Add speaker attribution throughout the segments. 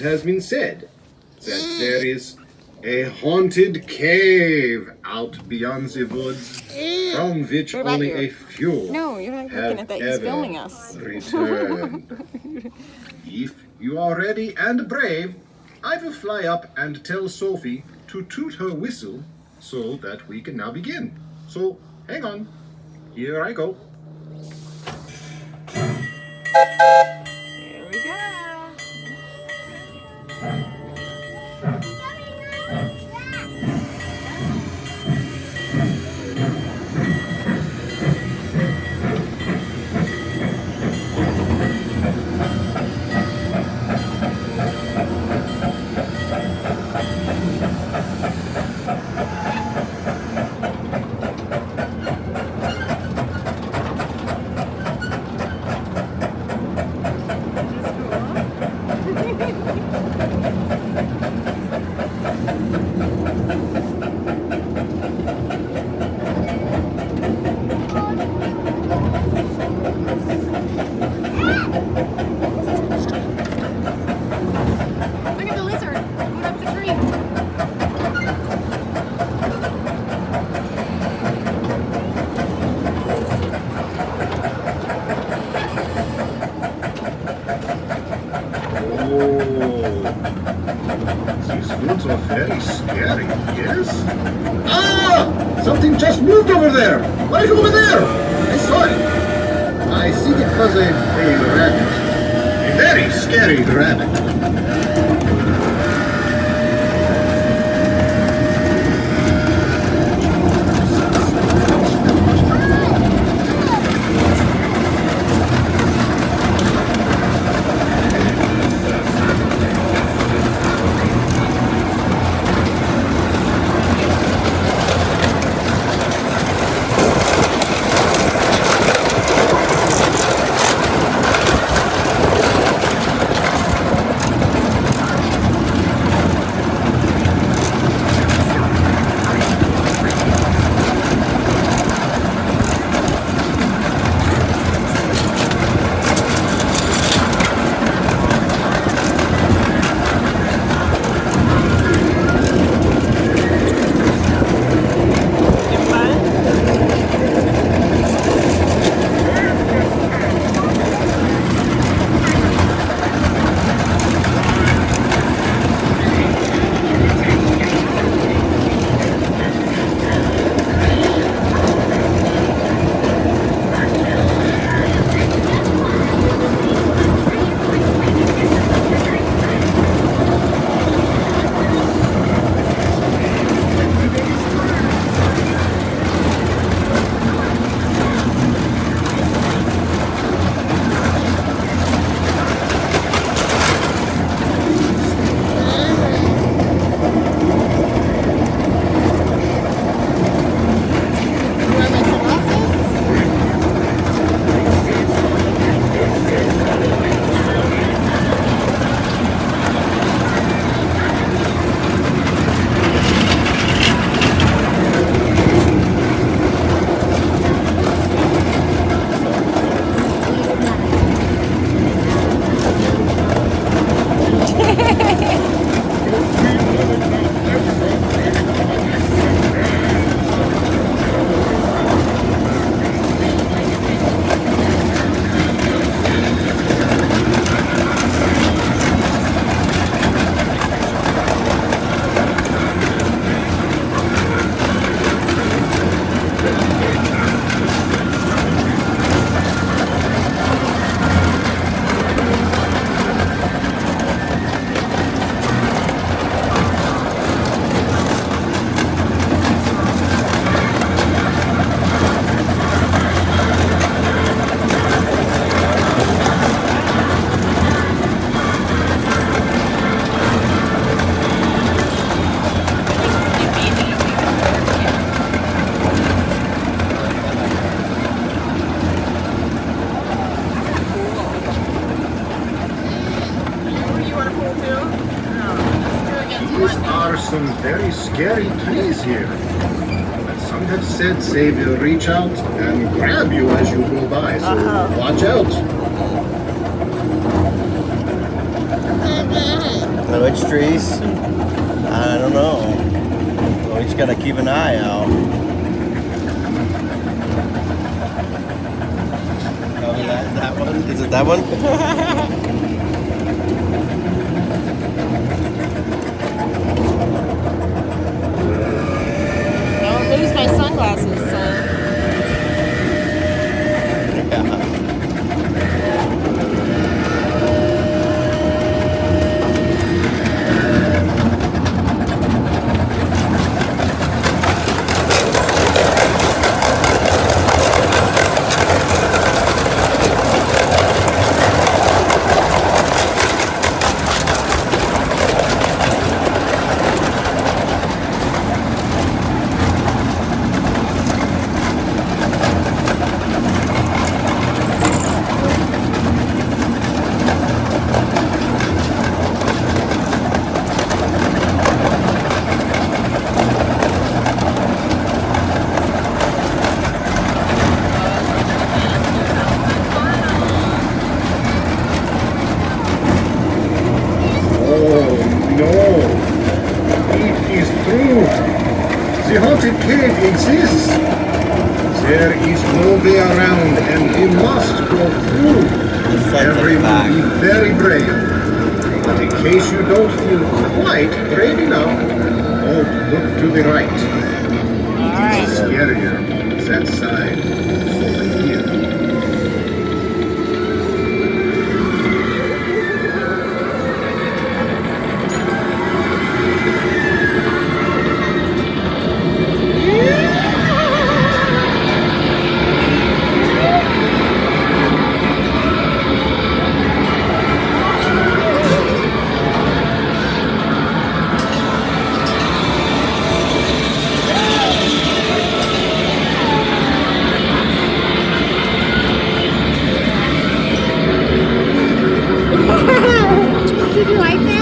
Speaker 1: has been said that there is a haunted cave out beyond the woods from which
Speaker 2: What about
Speaker 1: only
Speaker 2: you?
Speaker 1: a few
Speaker 2: No, you're not looking
Speaker 1: have
Speaker 2: at that. He's
Speaker 1: ever
Speaker 2: filming us.
Speaker 1: returned. If you are ready and brave, I will fly up and tell Sophie to toot her whistle so that we can now begin. So hang on. Here I go.
Speaker 2: Here we go. Look at the lizard going up the tree.
Speaker 1: These woods are very scary, yes? Ah! Something just moved over there! What is over there? I saw it. I think it was a rabbit. A very scary rabbit. These are some very scary trees here. But some have said they will reach out and grab you as you go by, so watch out.
Speaker 3: Which trees? I don't know. We just gotta keep an eye out. Oh, that one? Is it that one?
Speaker 2: Don't lose my sunglasses, son.
Speaker 3: Yeah.
Speaker 1: The haunted cave exists. There is no way around, and we must go through. Everyone be very brave. But in case you don't feel quite brave enough, don't look to the right. It's scarier that side over here.
Speaker 2: Did you like that?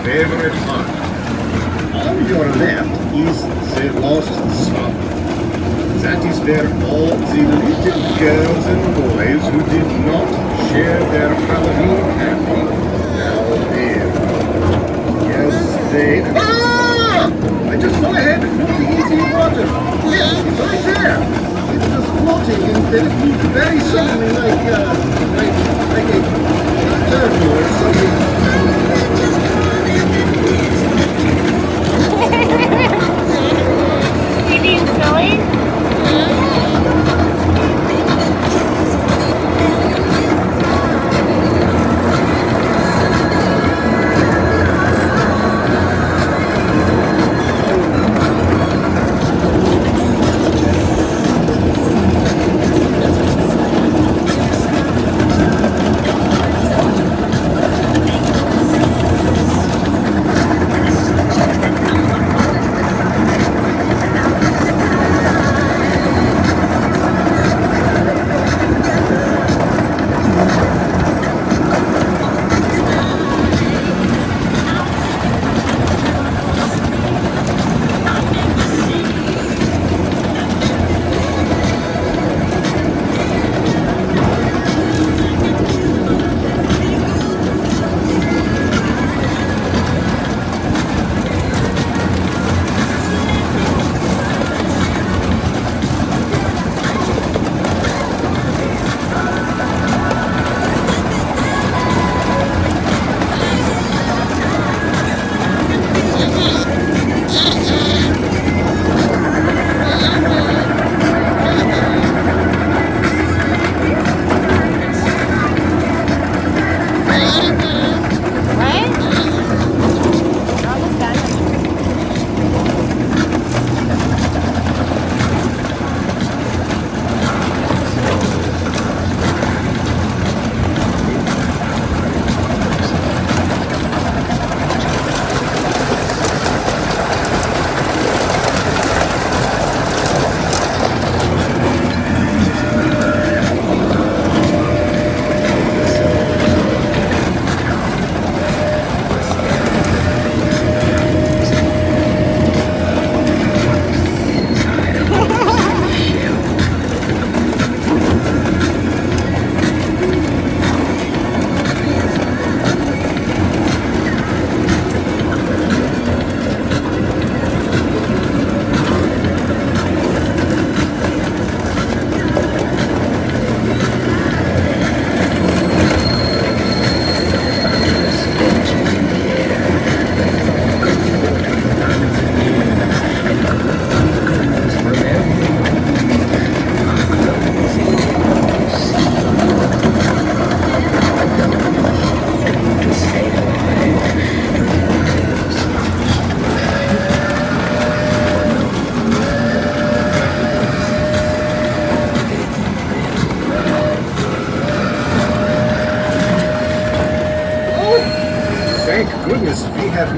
Speaker 2: Favorite part. On your left is the lost swamp. That is where all the little girls and boys who did not share their Halloween candy now live. Yes, they... Ah! I just saw a head floating into the water. Yes, it's right there. It's just floating and then it moved very suddenly like a turtle or something. You being silly?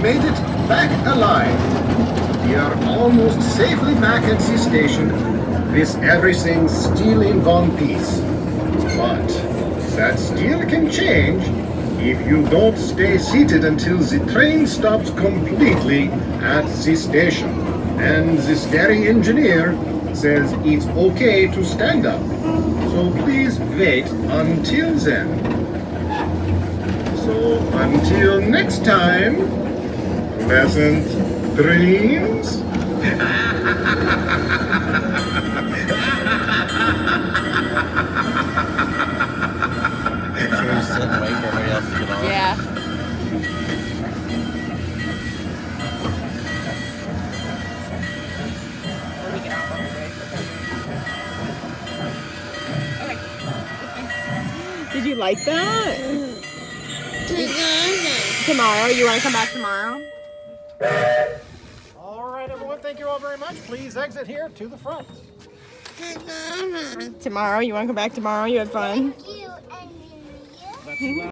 Speaker 1: made it back alive. We are almost safely back at the station with everything still in one piece. But that still can change if you don't stay seated until the train stops completely at the station. And the scary engineer says it's okay to stand up. So please wait until then. So until next time, pleasant dreams.
Speaker 3: Should we sit and wait for everybody else to get on?
Speaker 4: Yeah. Or we get out while we wait. Okay. Did you like that? Tomorrow? You want to come back tomorrow?
Speaker 1: All right, everyone, thank you all very much. Please exit here to the front.
Speaker 4: Tomorrow? You want to come back tomorrow? You had fun?
Speaker 5: You and you.